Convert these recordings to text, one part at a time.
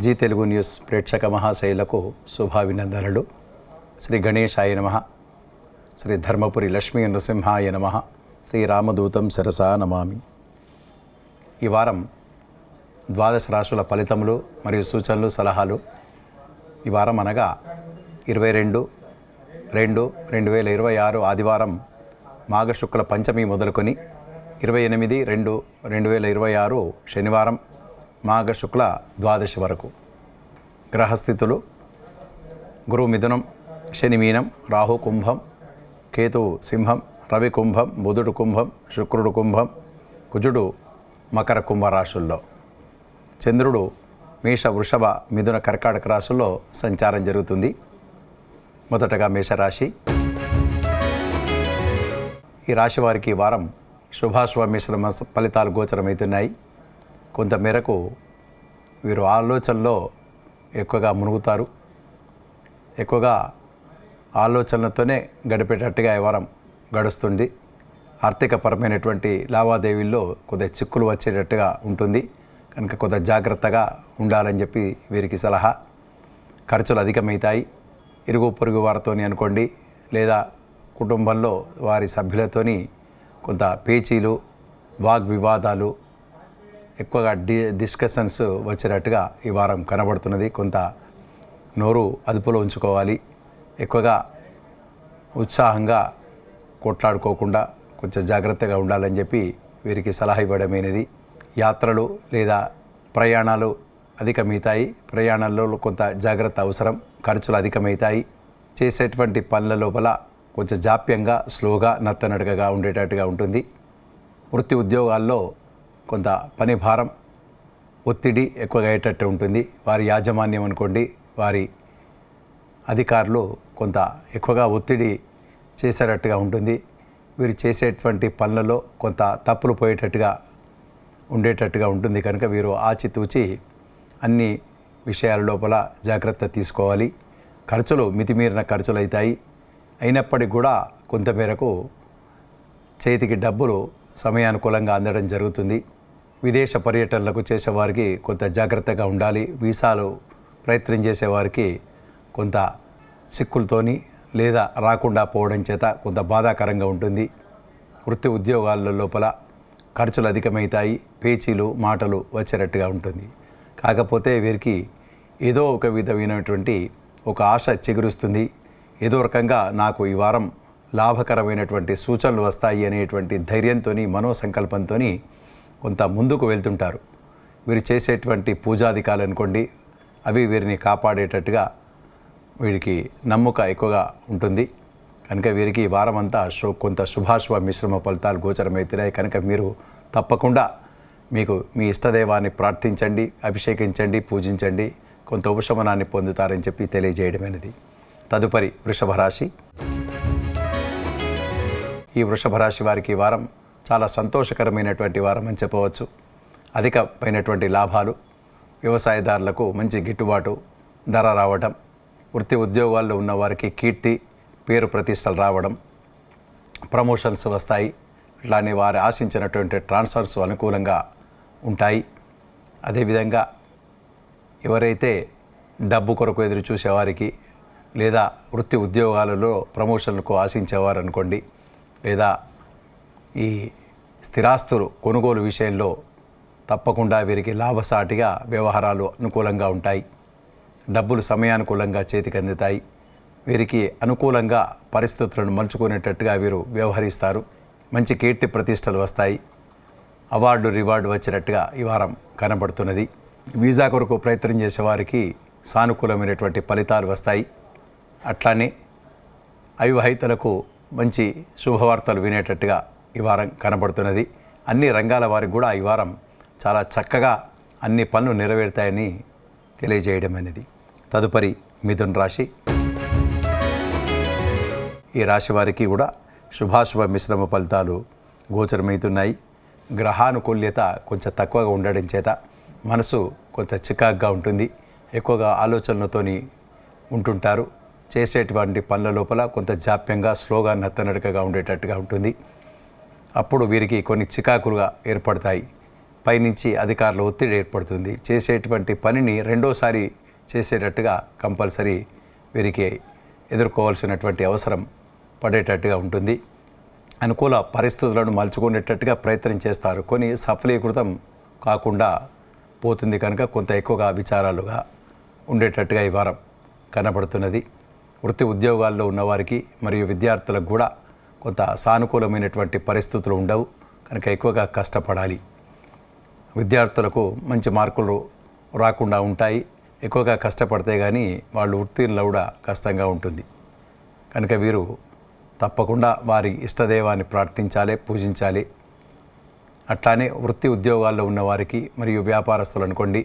G Telugu news ప్రేక్షక మహాశైలకు శుభాభినందనలు. శ్రీ గణేశాయ నమః, శ్రీ ధర్మపురి లక్ష్మీ నృసింహాయ నమః, శ్రీ రామదూతం శిరసా నమామి. ఈ వారం ద్వాదశ రాశుల ఫలితములు మరియు సూచనలు, సలహాలు. ఈ వారం అనగా 22/2/2026 ఆదివారం మాఘశుక్ల పంచమి మొదలుకొని 28/2/2026 శనివారం మాఘశుక్ల ద్వాదశి వరకు. గ్రహస్థితులు: గురు మిథునం, శని మీనం, రాహు కుంభం, కేతువు సింహం, రవి కుంభం, బుధుడు కుంభం, శుక్రుడు కుంభం, కుజుడు మకర కుంభ రాశుల్లో. చంద్రుడు మేష, వృషభ, మిథున, కర్కాటక రాశుల్లో సంచారం జరుగుతుంది. మొదటగా మేషరాశి. ఈ రాశి వారికి ఈ వారం శుభాశుభ మిశ్రమ ఫలితాలు గోచరమవుతున్నాయి. కొంతమేరకు వీరు ఆలోచనలో ఎక్కువగా మునుగుతారు. ఎక్కువగా ఆలోచనలతోనే గడిపేటట్టుగా ఈ వారం గడుస్తుంది. ఆర్థికపరమైనటువంటి లావాదేవీల్లో కొద్దిగా చిక్కులు వచ్చేటట్టుగా ఉంటుంది కనుక కొద్దిగా జాగ్రత్తగా ఉండాలని చెప్పి వీరికి సలహా. ఖర్చులు అధికమవుతాయి. ఇరుగు పొరుగు వారితోని అనుకోండి, లేదా కుటుంబంలో వారి సభ్యులతోని కొంత పేచీలు, వాగ్వివాదాలు, ఎక్కువగా డిస్కషన్స్ వచ్చేటట్టుగా ఈ వారం కనబడుతున్నది. కొంత నోరు అదుపులో ఉంచుకోవాలి. ఎక్కువగా ఉత్సాహంగా కొట్లాడుకోకుండా కొంచెం జాగ్రత్తగా ఉండాలని చెప్పి వీరికి సలహా ఇవ్వడమైనది. యాత్రలు లేదా ప్రయాణాలు అధికమవుతాయి. ప్రయాణాల్లో కొంత జాగ్రత్త అవసరం. ఖర్చులు అధికమవుతాయి. చేసేటువంటి పనుల లోపల కొంచెం జాప్యంగా, స్లోగా, నత్తనడకగా ఉండేటట్టుగా ఉంటుంది. వృత్తి ఉద్యోగాల్లో కొంత పని భారం, ఒత్తిడి ఎక్కువగా అయ్యేటట్టు ఉంటుంది. వారి యాజమాన్యం అనుకోండి, వారి అధికారులు కొంత ఎక్కువగా ఒత్తిడి చేసేటట్టుగా ఉంటుంది. వీరు చేసేటువంటి పనులలో కొంత తప్పులు పోయేటట్టుగా ఉండేటట్టుగా ఉంటుంది కనుక వీరు ఆచితూచి అన్ని విషయాల లోపల జాగ్రత్త తీసుకోవాలి. ఖర్చులు మితిమీరిన ఖర్చులు అవుతాయి. అయినప్పటికీ కూడా కొంతమేరకు చేతికి డబ్బులు సమయానుకూలంగా అందడం జరుగుతుంది. విదేశ పర్యటనలకు చేసేవారికి కొంత జాగ్రత్తగా ఉండాలి. వీసాలు ప్రయత్నం చేసేవారికి కొంత చిక్కులతోని లేదా రాకుండా పోవడం చేత కొంత బాధాకరంగా ఉంటుంది. వృత్తి ఉద్యోగాల లోపల ఖర్చులు అధికమవుతాయి. పేచీలు, మాటలు వచ్చేటట్టుగా ఉంటుంది. కాకపోతే వీరికి ఏదో ఒక విధమైనటువంటి ఒక ఆశ చిగురుస్తుంది. ఏదో రకంగా నాకు ఈ వారం లాభకరమైనటువంటి సూచనలు వస్తాయి అనేటువంటి ధైర్యంతో, మనోసంకల్పంతో కొంత ముందుకు వెళ్తుంటారు. వీరు చేసేటువంటి పూజాధికాలు అనుకోండి, అవి వీరిని కాపాడేటట్టుగా వీరికి నమ్మక ఎక్కువగా ఉంటుంది కనుక వీరికి ఈ వారం అంతా కొంత శుభాశుభ మిశ్రమ ఫలితాలు గోచరమవుతున్నాయి కనుక మీరు తప్పకుండా మీకు మీ ఇష్టదైవాన్ని ప్రార్థించండి, అభిషేకించండి, పూజించండి. కొంత ఉపశమనాన్ని పొందుతారని చెప్పి తెలియజేయడమైనది. తదుపరి వృషభ రాశి. ఈ వృషభ రాశి వారికి ఈ వారం చాలా సంతోషకరమైనటువంటి వారం అని చెప్పవచ్చు. అధికమైనటువంటి లాభాలు, వ్యవసాయదారులకు మంచి గిట్టుబాటు ధర రావడం, వృత్తి ఉద్యోగాల్లో ఉన్న వారికి కీర్తి, పేరు ప్రతిష్టలు రావడం, ప్రమోషన్స్ వస్తాయి. ఇట్లానే వారు ఆశించినటువంటి ట్రాన్స్ఫర్స్ అనుకూలంగా ఉంటాయి. అదేవిధంగా ఎవరైతే డబ్బు కొరకు ఎదురు చూసేవారికి లేదా వృత్తి ఉద్యోగాలలో ప్రమోషన్లకు ఆశించేవారు అనుకోండి, లేదా ఈ స్థిరాస్తులు కొనుగోలు విషయంలో తప్పకుండా వీరికి లాభసాటిగా వ్యవహారాలు అనుకూలంగా ఉంటాయి. డబ్బులు సమయానుకూలంగా చేతికి అందుతాయి. వీరికి అనుకూలంగా పరిస్థితులను మలుచుకునేటట్టుగా వీరు వ్యవహరిస్తారు. మంచి కీర్తి ప్రతిష్టలు వస్తాయి. అవార్డు, రివార్డు వచ్చినట్టుగా ఈ వారం కనబడుతున్నది. వీసా కొరకు ప్రయత్నం చేసేవారికి సానుకూలమైనటువంటి ఫలితాలు వస్తాయి. అట్లానే అవివాహితులకు మంచి శుభవార్తలు వినేటట్టుగా ఈ వారం కనబడుతున్నది. అన్ని రంగాల వారికి కూడా ఈ వారం చాలా చక్కగా అన్ని పనులు నెరవేరుతాయని తెలియజేయడం అనేది. తదుపరి మిథున రాశి. ఈ రాశి వారికి కూడా శుభాశుభ మిశ్రమ ఫలితాలు గోచరమవుతున్నాయి. గ్రహానుకూల్యత కొంచెం తక్కువగా ఉండడం చేత మనసు కొంత చికాకుగా ఉంటుంది. ఎక్కువగా ఆలోచనలతోని ఉంటుంటారు. చేసేటువంటి పనుల లోపల కొంత జాప్యంగా, స్లోగా, నత్తనడకగా ఉండేటట్టుగా ఉంటుంది. అప్పుడు వీరికి కొన్ని చికాకులుగా ఏర్పడతాయి. పైనుంచి అధికారుల ఒత్తిడి ఏర్పడుతుంది. చేసేటువంటి పనిని రెండోసారి చేసేటట్టుగా కంపల్సరీ వీరికి ఎదుర్కోవాల్సినటువంటి అవసరం పడేటట్టుగా ఉంటుంది. అనుకూల పరిస్థితులను మలుచుకునేటట్టుగా ప్రయత్నం చేస్తారు. కొన్ని సఫలీకృతం కాకుండా పోతుంది కనుక కొంత ఎక్కువగా విచారాలుగా ఉండేటట్టుగా ఈ వారం కనబడుతున్నది. వృత్తి ఉద్యోగాల్లో ఉన్నవారికి మరియు విద్యార్థులకు కూడా కొంత సానుకూలమైనటువంటి పరిస్థితులు ఉండవు కనుక ఎక్కువగా కష్టపడాలి. విద్యార్థులకు మంచి మార్కులు రాకుండా ఉంటాయి. ఎక్కువగా కష్టపడితే కానీ వాళ్ళు ఉత్తీర్ణులు కూడా కష్టంగా ఉంటుంది కనుక వీరు తప్పకుండా వారి ఇష్టదైవాన్ని ప్రార్థించాలి, పూజించాలి. అట్లానే వృత్తి ఉద్యోగాల్లో ఉన్నవారికి మరియు వ్యాపారస్తులు అనుకోండి,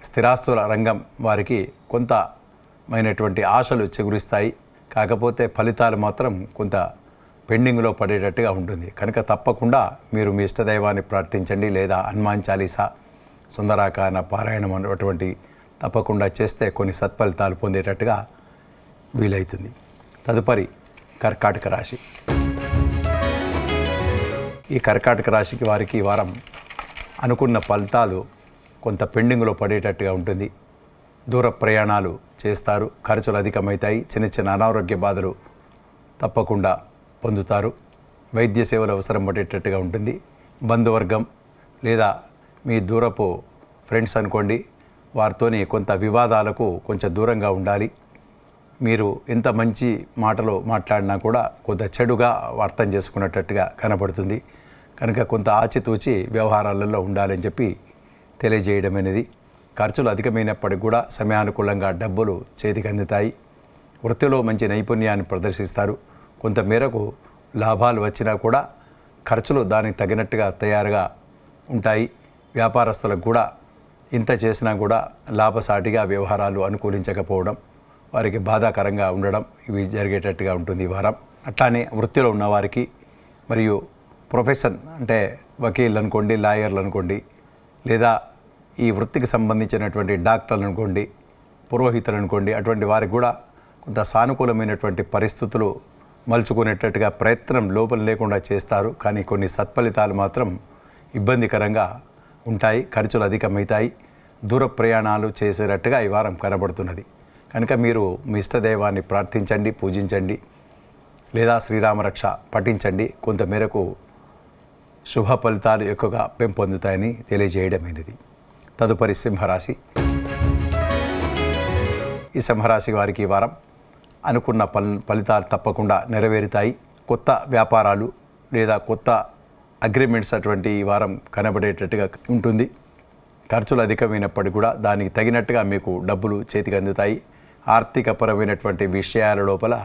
స్థిరాస్తుల రంగం వారికి కొంతమైనటువంటి ఆశలు చిగురిస్తాయి. కాకపోతే ఫలితాలు మాత్రం కొంత పెండింగ్లో పడేటట్టుగా ఉంటుంది కనుక తప్పకుండా మీరు మీ ఇష్టదైవాన్ని ప్రార్థించండి. లేదా హనుమాన్ చాలీసా, సుందరాకాండ పారాయణం అటువంటి తప్పకుండా చేస్తే కొన్ని సత్ఫలితాలు పొందేటట్టుగా వీలవుతుంది. తదుపరి కర్కాటక రాశి. ఈ కర్కాటక రాశికి వారికి ఈ వారం అనుకున్న ఫలితాలు కొంత పెండింగ్లో పడేటట్టుగా ఉంటుంది. దూర ప్రయాణాలు చేస్తారు, ఖర్చులు అధికమవుతాయి, చిన్న చిన్న అనారోగ్య బాధలు తప్పకుండా పొందుతారు. వైద్య సేవలు అవసరం పడేటట్టుగా ఉంటుంది. బంధువర్గం లేదా మీ దూరపు ఫ్రెండ్స్ అనుకోండి, వారితోని కొంత వివాదాలకు కొంచెం దూరంగా ఉండాలి. మీరు ఎంత మంచి మాటలు మాట్లాడినా కూడా కొంత చెడుగా అర్థం చేసుకున్నట్టుగా కనబడుతుంది కనుక కొంత ఆచితూచి వ్యవహారాలలో ఉండాలని చెప్పి తెలియజేయడం అనేది. ఖర్చులు అధికమైనప్పటికీ కూడా సమయానుకూలంగా డబ్బులు చేతికి అందుతాయి. వృత్తిలో మంచి నైపుణ్యాన్ని ప్రదర్శిస్తారు. కొంత మేరకు లాభాలు వచ్చినా కూడా ఖర్చులు దానికి తగినట్టుగా తయారుగా ఉంటాయి. వ్యాపారస్తులకు కూడా ఇంత చేసినా కూడా లాభసాటిగా వ్యవహారాలు అనుకూలించకపోవడం, వారికి బాధాకరంగా ఉండడం ఇవి జరిగేటట్టుగా ఉంటుంది ఈ వారం. అట్లానే వృత్తిలో ఉన్నవారికి మరియు ప్రొఫెషన్ అంటే వకీళ్ళు అనుకోండి, లాయర్లు అనుకోండి, లేదా ఈ వృత్తికి సంబంధించినటువంటి డాక్టర్లు అనుకోండి, పురోహితులు అనుకోండి, అటువంటి వారికి కూడా కొంత సానుకూలమైనటువంటి పరిస్థితులు మలుచుకునేటట్టుగా ప్రయత్నం లోపం లేకుండా చేస్తారు. కానీ కొన్ని సత్ఫలితాలు మాత్రం ఇబ్బందికరంగా ఉంటాయి. ఖర్చులు అధికమవుతాయి. దూర ప్రయాణాలు చేసేటట్టుగా ఈ వారం కనబడుతున్నది కనుక మీరు మీ ఇష్టదైవాన్ని ప్రార్థించండి, పూజించండి, లేదా శ్రీరామరక్ష పఠించండి. కొంతమేరకు శుభ ఫలితాలు ఎక్కువగా పెంపొందుతాయని తెలియజేయడమైనది. తదుపరి సింహరాశి. ఈ సింహరాశి వారికి ఈ వారం అనుకున్న ఫలితాలు తప్పకుండా నెరవేరుతాయి. కొత్త వ్యాపారాలు లేదా కొత్త అగ్రిమెంట్స్ అటువంటి ఈ వారం కనబడేటట్టుగా ఉంటుంది. ఖర్చులు అధికమైనప్పటికీ కూడా దానికి తగినట్టుగా మీకు డబ్బులు చేతికి అందుతాయి. ఆర్థికపరమైనటువంటి విషయాల లోపల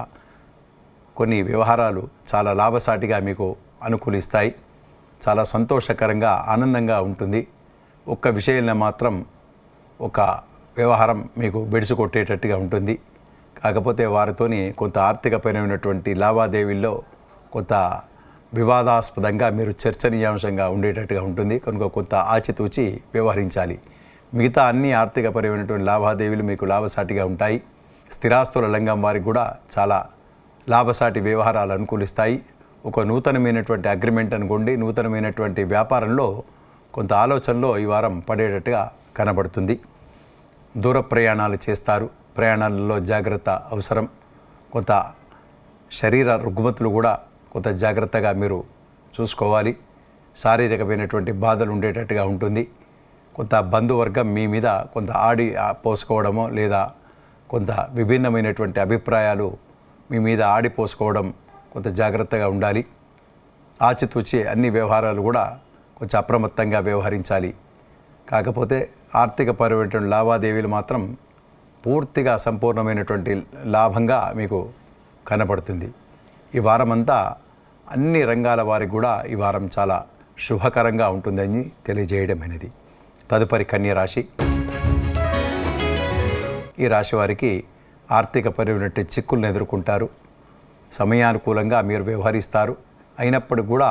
కొన్ని వ్యవహారాలు చాలా లాభసాటిగా మీకు అనుకూలిస్తాయి. చాలా సంతోషకరంగా ఆనందంగా ఉంటుంది. ఒక్క విషయంలో మాత్రం ఒక వ్యవహారం మీకు బెడిసి కొట్టేటట్టుగా ఉంటుంది. కాకపోతే వారితోని కొంత ఆర్థికపరమైనటువంటి లావాదేవీల్లో కొంత వివాదాస్పదంగా మీరు చర్చనీయాంశంగా ఉండేటట్టుగా ఉంటుంది కనుక కొంత ఆచితూచి వ్యవహరించాలి. మిగతా అన్ని ఆర్థికపరమైనటువంటి లావాదేవీలు మీకు లాభసాటిగా ఉంటాయి. స్థిరాస్తుల రంగం వారికి కూడా చాలా లాభసాటి వ్యవహారాలు అనుకూలిస్తాయి. ఒక నూతనమైనటువంటి అగ్రిమెంట్ అనుకోండి, నూతనమైనటువంటి వ్యాపారంలో కొంత ఆలోచనలో ఈ వారం పడేటట్టుగా కనబడుతుంది. దూర ప్రయాణాలు చేస్తారు. ప్రయాణాలలో జాగ్రత్త అవసరం. కొంత శరీర రుగ్మతులు కూడా కొంత జాగ్రత్తగా మీరు చూసుకోవాలి. శారీరకమైనటువంటి బాధలు ఉండేటట్టుగా ఉంటుంది. కొంత బంధువర్గం మీ మీద కొంత ఆడి పోసుకోవడమో లేదా కొంత విభిన్నమైనటువంటి అభిప్రాయాలు మీ మీద ఆడిపోసుకోవడం కొంత జాగ్రత్తగా ఉండాలి. ఆచితూచి అన్ని వ్యవహారాలు కూడా కొంచెం అప్రమత్తంగా వ్యవహరించాలి. కాకపోతే ఆర్థికపరమైనటువంటి లావాదేవీలు మాత్రం పూర్తిగా సంపూర్ణమైనటువంటి లాభంగా మీకు కనపడుతుంది. ఈ వారమంతా అన్ని రంగాల వారికి కూడా ఈ వారం చాలా శుభకరంగా ఉంటుందని తెలియజేయడమైనది. తదుపరి కన్య రాశి. ఈ రాశి వారికి ఆర్థికపరమైన చిక్కులను ఎదుర్కొంటారు. సమయానుకూలంగా మీరు వ్యవహరిస్తారు. అయినప్పుడు కూడా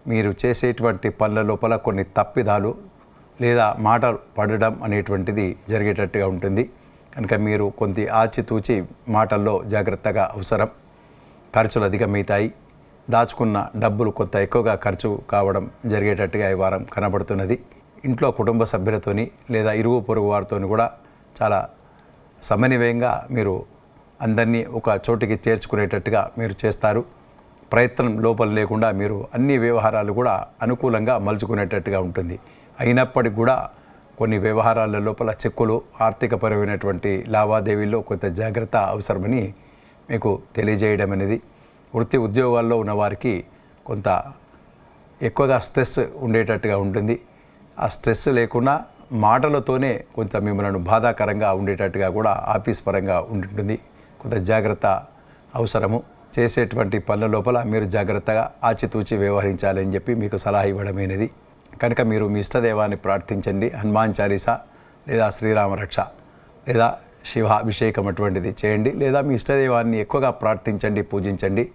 మీరు చేసేటువంటి పనుల లోపల కొన్ని తప్పిదాలు లేదా మాటలు పడడం అనేటువంటిది జరిగేటట్టుగా ఉంటుంది కనుక మీరు కొంత ఆచితూచి మాటల్లో జాగ్రత్తగా అవసరం. ఖర్చులు అధికమవుతాయి. దాచుకున్న డబ్బులు కొంత ఎక్కువగా ఖర్చు కావడం జరిగేటట్టుగా ఈ వారం కనబడుతున్నది. ఇంట్లో కుటుంబ సభ్యులతోని లేదా ఇరుగు పొరుగు వారితోని కూడా చాలా సమన్వయంగా మీరు అందరినీ ఒక చోటికి చేర్చుకునేటట్టుగా మీరు చేస్తారు. ప్రయత్నం లోపల లేకుండా మీరు అన్ని వ్యవహారాలు కూడా అనుకూలంగా మలుచుకునేటట్టుగా ఉంటుంది. అయినప్పటికీ కూడా కొన్ని వ్యవహారాల లోపల చిక్కులు, ఆర్థికపరమైనటువంటి లావాదేవీల్లో కొంత జాగ్రత్త అవసరమని మీకు తెలియజేయడం అనేది. వృత్తి ఉద్యోగాల్లో ఉన్నవారికి కొంత ఎక్కువగా స్ట్రెస్ ఉండేటట్టుగా ఉంటుంది. ఆ స్ట్రెస్ లేకుండా మాటలతోనే కొంత మిమ్మల్ని బాధాకరంగా ఉండేటట్టుగా కూడా ఆఫీస్ పరంగా ఉంటుంది. కొంత జాగ్రత్త అవసరము. చేసేటువంటి పనుల లోపల మీరు జాగ్రత్తగా ఆచితూచి వ్యవహరించాలని చెప్పి మీకు సలహా ఇవ్వడమైనది. కనుక మీరు మీ ఇష్టదేవాన్ని ప్రార్థించండి. హనుమాన్ చాలీసా లేదా శ్రీరామ రక్ష లేదా శివాభిషేకం అటువంటిది చేయండి. లేదా మీ ఇష్టదేవాన్ని ఎక్కువగా ప్రార్థించండి, పూజించండి.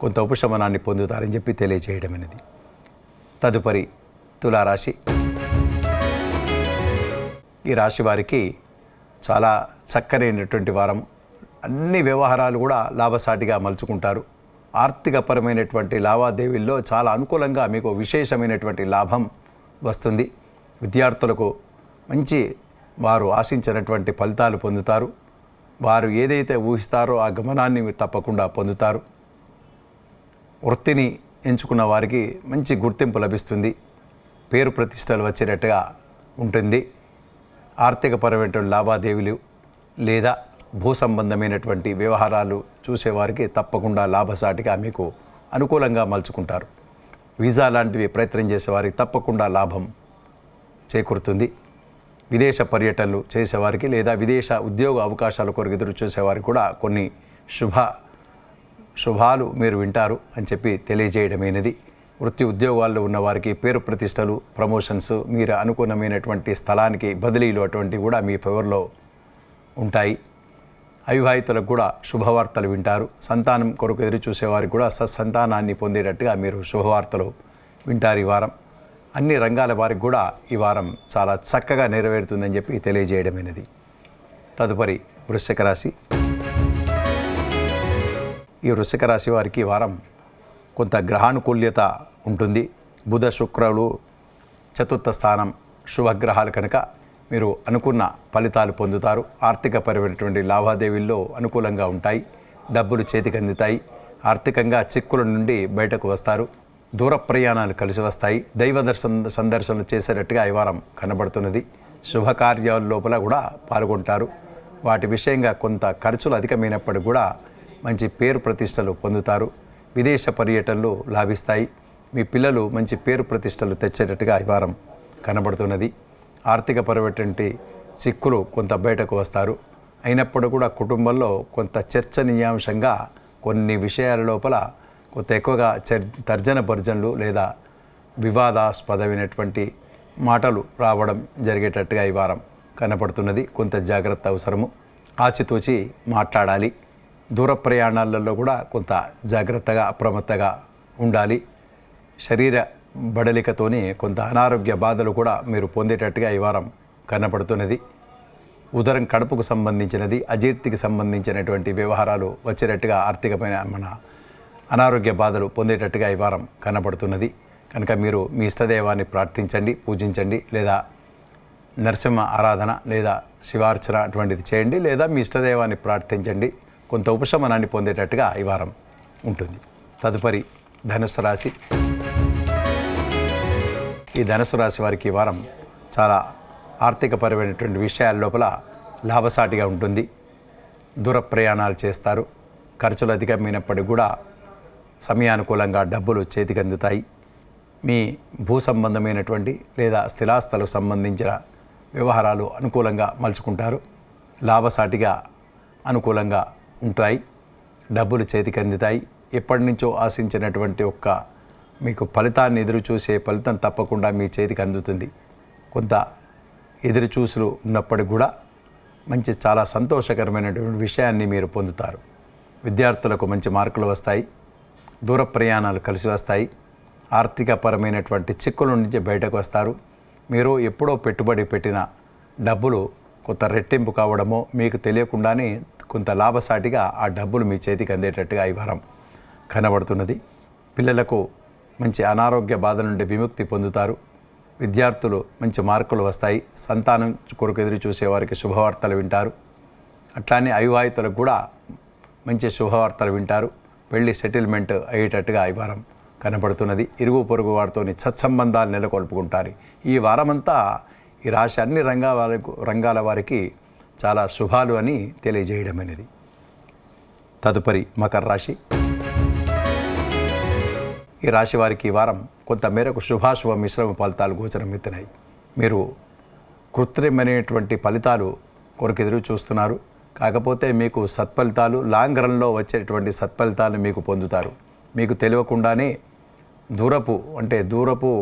కొంత ఉపశమనాన్ని పొందుతారని చెప్పి తెలియజేయడం అనేది. తదుపరి తులారాశి. ఈ రాశి వారికి చాలా చక్కనైనటువంటి వారం. అన్ని వ్యవహారాలు కూడా లాభసాటిగా మలుచుకుంటారు. ఆర్థికపరమైనటువంటి లావాదేవీల్లో చాలా అనుకూలంగా మీకు విశేషమైనటువంటి లాభం వస్తుంది. విద్యార్థులకు మంచి వారు ఆశించినటువంటి ఫలితాలు పొందుతారు. వారు ఏదైతే ఊహిస్తారో ఆ గమనాన్ని తప్పకుండా పొందుతారు. వృత్తిని ఎంచుకున్న వారికి మంచి గుర్తింపు లభిస్తుంది. పేరు ప్రతిష్టలు వచ్చేటట్టుగా ఉంటుంది. ఆర్థికపరమైనటువంటి లావాదేవీలు లేదా భూ సంబంధమైనటువంటి వ్యవహారాలు చూసేవారికి తప్పకుండా లాభసాటిగా మీకు అనుకూలంగా మలుచుకుంటారు. వీసా లాంటివి ప్రయత్నం చేసేవారికి తప్పకుండా లాభం చేకూరుతుంది. విదేశ పర్యటనలు చేసేవారికి లేదా విదేశ ఉద్యోగ అవకాశాల కొరకు ఎదురు చూసేవారికి కూడా కొన్ని శుభాలు మీరు వింటారు అని చెప్పి తెలియజేయడమైనది. వృత్తి ఉద్యోగాల్లో ఉన్నవారికి పేరు ప్రతిష్టలు, ప్రమోషన్స్, మీరు అనుకూలమైనటువంటి స్థలానికి బదిలీలు అటువంటివి కూడా మీ ఫేవర్లో ఉంటాయి. అవివాహితులకు కూడా శుభవార్తలు వింటారు. సంతానం కొరకు ఎదురు చూసేవారికి కూడా సత్సంతానాన్ని పొందేటట్టుగా మీరు శుభవార్తలు వింటారు. ఈ వారం అన్ని రంగాల వారికి కూడా ఈ వారం చాలా చక్కగా నెరవేరుతుందని చెప్పి తెలియజేయడమైనది. తదుపరి వృశ్చిక రాశి. ఈ వృశ్చిక రాశి వారికి ఈ వారం కొంత గ్రహానుకూల్యత ఉంటుంది. బుధ శుక్రులు చతుర్థ స్థానం శుభగ్రహాలు కనుక మీరు అనుకున్న ఫలితాలు పొందుతారు. ఆర్థికపరమైనటువంటి లావాదేవీల్లో అనుకూలంగా ఉంటాయి. డబ్బులు చేతికి అందుతాయి. ఆర్థికంగా చిక్కుల నుండి బయటకు వస్తారు. దూర ప్రయాణాలు కలిసి వస్తాయి. దైవ సందర్శనలు చేసేటట్టుగా ఈ వారం కనబడుతున్నది. శుభకార్యాల లోపల కూడా పాల్గొంటారు. వాటి విషయంగా కొంత ఖర్చులు అధికమైనప్పటికీ కూడా మంచి పేరు ప్రతిష్టలు పొందుతారు. విదేశ పర్యటనలు లాభిస్తాయి. మీ పిల్లలు మంచి పేరు ప్రతిష్టలు తెచ్చేటట్టుగా ఈ వారం కనబడుతున్నది. ఆర్థికపరమైనటువంటి చిక్కులు కొంత బయటకు వస్తారు. అయినప్పుడు కూడా కుటుంబంలో కొంత చర్చనీయాంశంగా కొన్ని విషయాల లోపల కొంత ఎక్కువగా తర్జన భర్జనలు లేదా వివాదాస్పదమైనటువంటి మాటలు రావడం జరిగేటట్టుగా ఈ వారం కనపడుతున్నది. కొంత జాగ్రత్త అవసరము. ఆచితూచి మాట్లాడాలి. దూర ప్రయాణాలలో కూడా కొంత జాగ్రత్తగా అప్రమత్తగా ఉండాలి. శరీర బడలికతోని కొంత అనారోగ్య బాధలు కూడా మీరు పొందేటట్టుగా ఈ వారం కనపడుతున్నది. ఉదరం కడుపుకు సంబంధించినది, అజీర్తికి సంబంధించినటువంటి వ్యవహారాలు వచ్చేటట్టుగా ఆర్థికమైన అనారోగ్య బాధలు పొందేటట్టుగా ఈ వారం కనపడుతున్నది. కనుక మీరు మీ ఇష్టదేవాన్ని ప్రార్థించండి, పూజించండి. లేదా నరసింహ ఆరాధన లేదా శివార్చన అటువంటిది చేయండి. లేదా మీ ఇష్టదేవాన్ని ప్రార్థించండి. కొంత ఉపశమనాన్ని పొందేటట్టుగా ఈ వారం ఉంటుంది. తదుపరి ధనుస్సు రాశి. ఈ ధనుస్సు రాశి వారికి ఈ వారం చాలా ఆర్థికపరమైనటువంటి విషయాల లోపల లాభసాటిగా ఉంటుంది. దూర ప్రయాణాలు చేస్తారు. ఖర్చులు అధికమైనప్పటికీ కూడా సమయానుకూలంగా డబ్బులు చేతికి అందుతాయి. మీ భూ సంబంధమైనటువంటి లేదా స్థిరాస్తులకు సంబంధించిన వ్యవహారాలు అనుకూలంగా మలుచుకుంటారు. లాభసాటిగా అనుకూలంగా ఉంటాయి. డబ్బులు చేతికి అందుతాయి. ఎప్పటి నుంచో ఆశించినటువంటి మీకు ఫలితాన్ని ఎదురు చూసే ఫలితం తప్పకుండా మీ చేతికి అందుతుంది. కొంత ఎదురు చూసులు ఉన్నప్పటికి కూడా మంచి చాలా సంతోషకరమైనటువంటి విషయాన్ని మీరు పొందుతారు. విద్యార్థులకు మంచి మార్కులు వస్తాయి. దూర ప్రయాణాలు కలిసి వస్తాయి. ఆర్థికపరమైనటువంటి చిక్కుల నుంచి బయటకు వస్తారు. మీరు ఎప్పుడో పెట్టుబడి పెట్టిన డబ్బులు కొంత రెట్టింపు కావడమో మీకు తెలియకుండానే కొంత లాభసాటిగా ఆ డబ్బులు మీ చేతికి అందేటట్టుగా ఈ వారం కనబడుతున్నది. పిల్లలకు మంచి అనారోగ్య బాధ నుండి విముక్తి పొందుతారు. విద్యార్థులు మంచి మార్కులు వస్తాయి. సంతానం కొరకు ఎదురు చూసేవారికి శుభవార్తలు వింటారు. అట్లానే అవివాహితులకు కూడా మంచి శుభవార్తలు వింటారు. పెళ్లి సెటిల్మెంట్ అయ్యేటట్టుగా ఈ వారం కనపడుతున్నది. ఇరుగు పొరుగు వారితో సత్సంబంధాలు నెలకొల్పుకుంటారు. ఈ వారమంతా ఈ రాశి అన్ని రంగాల వారికి చాలా శుభాలు అని తెలియజేయడం అనేది. తదుపరి మకర రాశి. ఈ రాశి వారికి ఈ వారం కొంత మేరకు శుభాశుభ మిశ్రమ ఫలితాలు గోచరమవుతున్నాయి. మీరు కృత్రిమైనటువంటి ఫలితాలు కొరకు ఎదురు చూస్తున్నారు. కాకపోతే మీకు సత్ఫలితాలు లాంగ్ రన్లో వచ్చేటువంటి సత్ఫలితాలను మీకు పొందుతారు. మీకు తెలియకుండానే దూరపు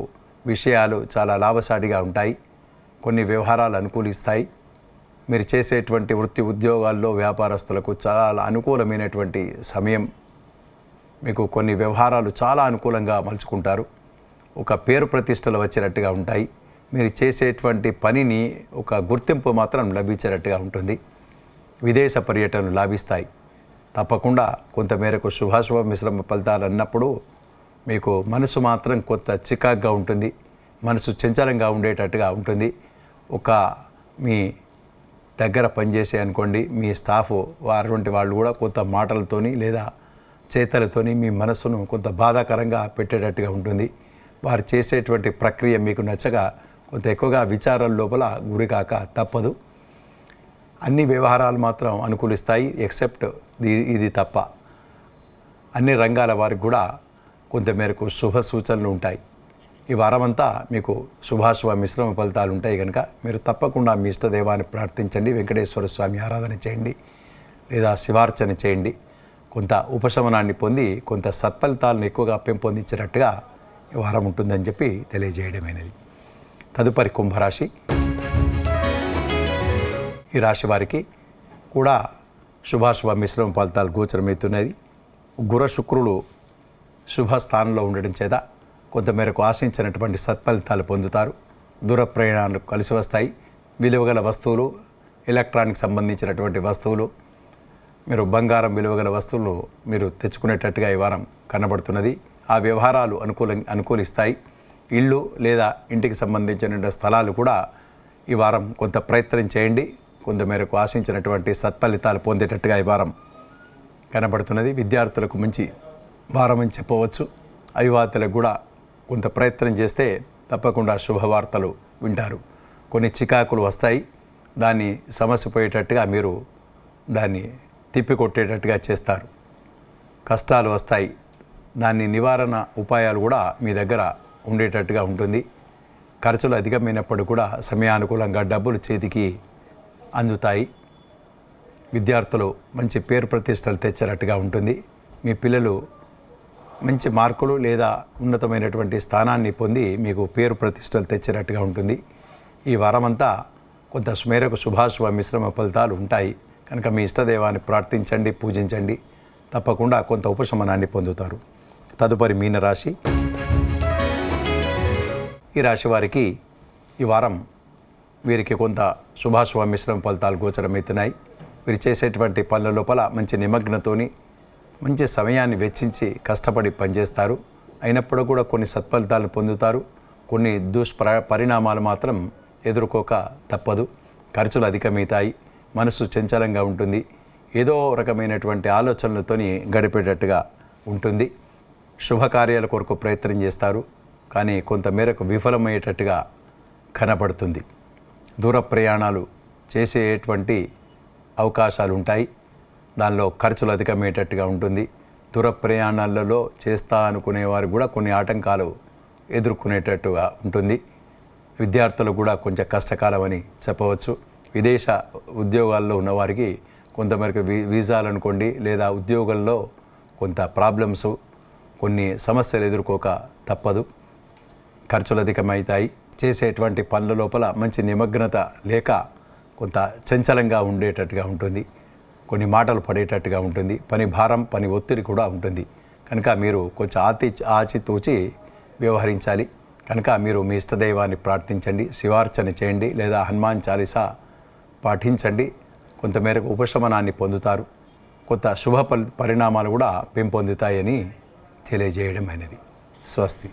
విషయాలు చాలా లాభసాటిగా ఉంటాయి. కొన్ని వ్యవహారాలు అనుకూలిస్తాయి. మీరు చేసేటువంటి వృత్తి ఉద్యోగాల్లో వ్యాపారస్తులకు చాలా అనుకూలమైనటువంటి సమయం. మీకు కొన్ని వ్యవహారాలు చాలా అనుకూలంగా మలుచుకుంటారు. ఒక పేరు ప్రతిష్టలు వచ్చేటట్టుగా ఉంటాయి. మీరు చేసేటువంటి పనిని ఒక గుర్తింపు మాత్రం లభించేటట్టుగా ఉంటుంది. విదేశ పర్యటనలు లాభిస్తాయి. తప్పకుండా కొంతమేరకు శుభాశుభ మిశ్రమ ఫలితాలు అన్నప్పుడు మీకు మనసు మాత్రం కొంత చికాగ్గా ఉంటుంది. మనసు చంచలంగా ఉండేటట్టుగా ఉంటుంది. మీ దగ్గర పనిచేసే అనుకోండి మీ స్టాఫ్ అటువంటి వాళ్ళు కూడా కొంత మాటలతోని లేదా చేతలతోని మీ మనసును కొంత బాధాకరంగా పెట్టేటట్టుగా ఉంటుంది. వారు చేసేటువంటి ప్రక్రియ మీకు నచ్చగా కొంత ఎక్కువగా విచారాల లోపల గురికాక తప్పదు. అన్ని వ్యవహారాలు మాత్రం అనుకూలిస్తాయి. ఎక్సెప్ట్ ఇది తప్ప అన్ని రంగాల వారికి కూడా కొంతమేరకు శుభ సూచనలు ఉంటాయి. ఈ వారమంతా మీకు శుభాశుభ మిశ్రమ ఫలితాలు ఉంటాయి కనుక మీరు తప్పకుండా మీ ఇష్టదైవాన్ని ప్రార్థించండి. వెంకటేశ్వర స్వామి ఆరాధన చేయండి లేదా శివార్చన చేయండి. కొంత ఉపశమనాన్ని పొంది కొంత సత్ఫలితాలను ఎక్కువగా పెంపొందించినట్టుగా ఈ వారం ఉంటుందని చెప్పి తెలియజేయడమైనది. తదుపరి కుంభరాశి. ఈ రాశి వారికి కూడా శుభాశుభ మిశ్రమ ఫలితాలు గోచరమవుతున్నది. గుర శుక్రులు శుభ స్థానంలో ఉండడం చేత కొంతమేరకు ఆశించినటువంటి సత్ఫలితాలు పొందుతారు. దూర ప్రయాణాలు కలిసి వస్తాయి. విలువగల వస్తువులు, ఎలక్ట్రానిక్ సంబంధించినటువంటి వస్తువులు, మీరు బంగారం విలువగల వస్తువులు మీరు తెచ్చుకునేటట్టుగా ఈ వారం కనబడుతున్నది. ఆ వ్యవహారాలు అనుకూలిస్తాయి. ఇళ్ళు లేదా ఇంటికి సంబంధించిన స్థలాలు కూడా ఈ వారం కొంత ప్రయత్నం చేయండి. కొంతమేరకు ఆశించినటువంటి సత్ఫలితాలు పొందేటట్టుగా ఈ వారం కనబడుతున్నది. విద్యార్థులకు మంచి వారం అని చెప్పవచ్చు. అవివాహితులకు కూడా కొంత ప్రయత్నం చేస్తే తప్పకుండా శుభవార్తలు వింటారు. కొన్ని చికాకులు వస్తాయి. దాన్ని సమస్య పోయేటట్టుగా మీరు దాన్ని తిప్పికొట్టేటట్టుగా చేస్తారు. కష్టాలు వస్తాయి. దాన్ని నివారణ ఉపాయాలు కూడా మీ దగ్గర ఉండేటట్టుగా ఉంటుంది. ఖర్చులు అధికమైనప్పుడు కూడా సమయానుకూలంగా డబ్బులు చేతికి అందుతాయి. విద్యార్థులు మంచి పేరు ప్రతిష్టలు తెచ్చేటట్టుగా ఉంటుంది. మీ పిల్లలు మంచి మార్కులు లేదా ఉన్నతమైనటువంటి స్థానాన్ని పొంది మీకు పేరు ప్రతిష్టలు తెచ్చేటట్టుగా ఉంటుంది. ఈ వారమంతా కొంత మేరకు శుభాశుభ మిశ్రమ ఫలితాలు ఉంటాయి కనుక మీ ఇష్టదైవాన్ని ప్రార్థించండి, పూజించండి. తప్పకుండా కొంత ఉపశమనాన్ని పొందుతారు. తదుపరి మీనరాశి. ఈ రాశి వారికి ఈ వారం వీరికి కొంత శుభాశుభ మిశ్రమ ఫలితాలు గోచరమవుతున్నాయి. వీరు చేసేటువంటి పనుల లోపల మంచి నిమగ్నతోని మంచి సమయాన్ని వెచ్చించి కష్టపడి పనిచేస్తారు. అయినప్పుడు కూడా కొన్ని సత్ఫలితాలను పొందుతారు. కొన్ని పరిణామాలు మాత్రం ఎదుర్కోక తప్పదు. ఖర్చులు అధికమవుతాయి. మనసు చంచలంగా ఉంటుంది. ఏదో రకమైనటువంటి ఆలోచనలతోని గడిపేటట్టుగా ఉంటుంది. శుభకార్యాల కొరకు ప్రయత్నం చేస్తారు, కానీ కొంతమేరకు విఫలమయ్యేటట్టుగా కనపడుతుంది. దూర ప్రయాణాలు చేసేటువంటి అవకాశాలు ఉంటాయి. దానిలో ఖర్చులు అధికమయ్యేటట్టుగా ఉంటుంది. దూర ప్రయాణాలలో చేస్తా అనుకునేవారు కూడా కొన్ని ఆటంకాలు ఎదుర్కొనేటట్టుగా ఉంటుంది. విద్యార్థులు కూడా కొంచెం కష్టకాలం అని చెప్పవచ్చు. విదేశ ఉద్యోగాల్లో ఉన్నవారికి కొంతమేరకు వీసాలు అనుకోండి లేదా ఉద్యోగాల్లో కొంత ప్రాబ్లమ్స్, కొన్ని సమస్యలు ఎదుర్కోక తప్పదు. ఖర్చులు అధికమవుతాయి. చేసేటువంటి పనుల లోపల మంచి నిమగ్నత లేక కొంత చంచలంగా ఉండేటట్టుగా ఉంటుంది. కొన్ని మాటలు పడేటట్టుగా ఉంటుంది. పని భారం, పని ఒత్తిడి కూడా ఉంటుంది. కనుక మీరు కొంచెం ఆచితూచి వ్యవహరించాలి. కనుక మీరు మీ ఇష్టదైవాన్ని ప్రార్థించండి, శివార్చన చేయండి లేదా హనుమాన్ చాలీసా పాఠించండి. కొంతమేరకు ఉపశమనాన్ని పొందుతారు. కొంత శుభ పరిణామాలు కూడా పెంపొందుతాయని తెలియజేయడం అనేది. స్వస్తి.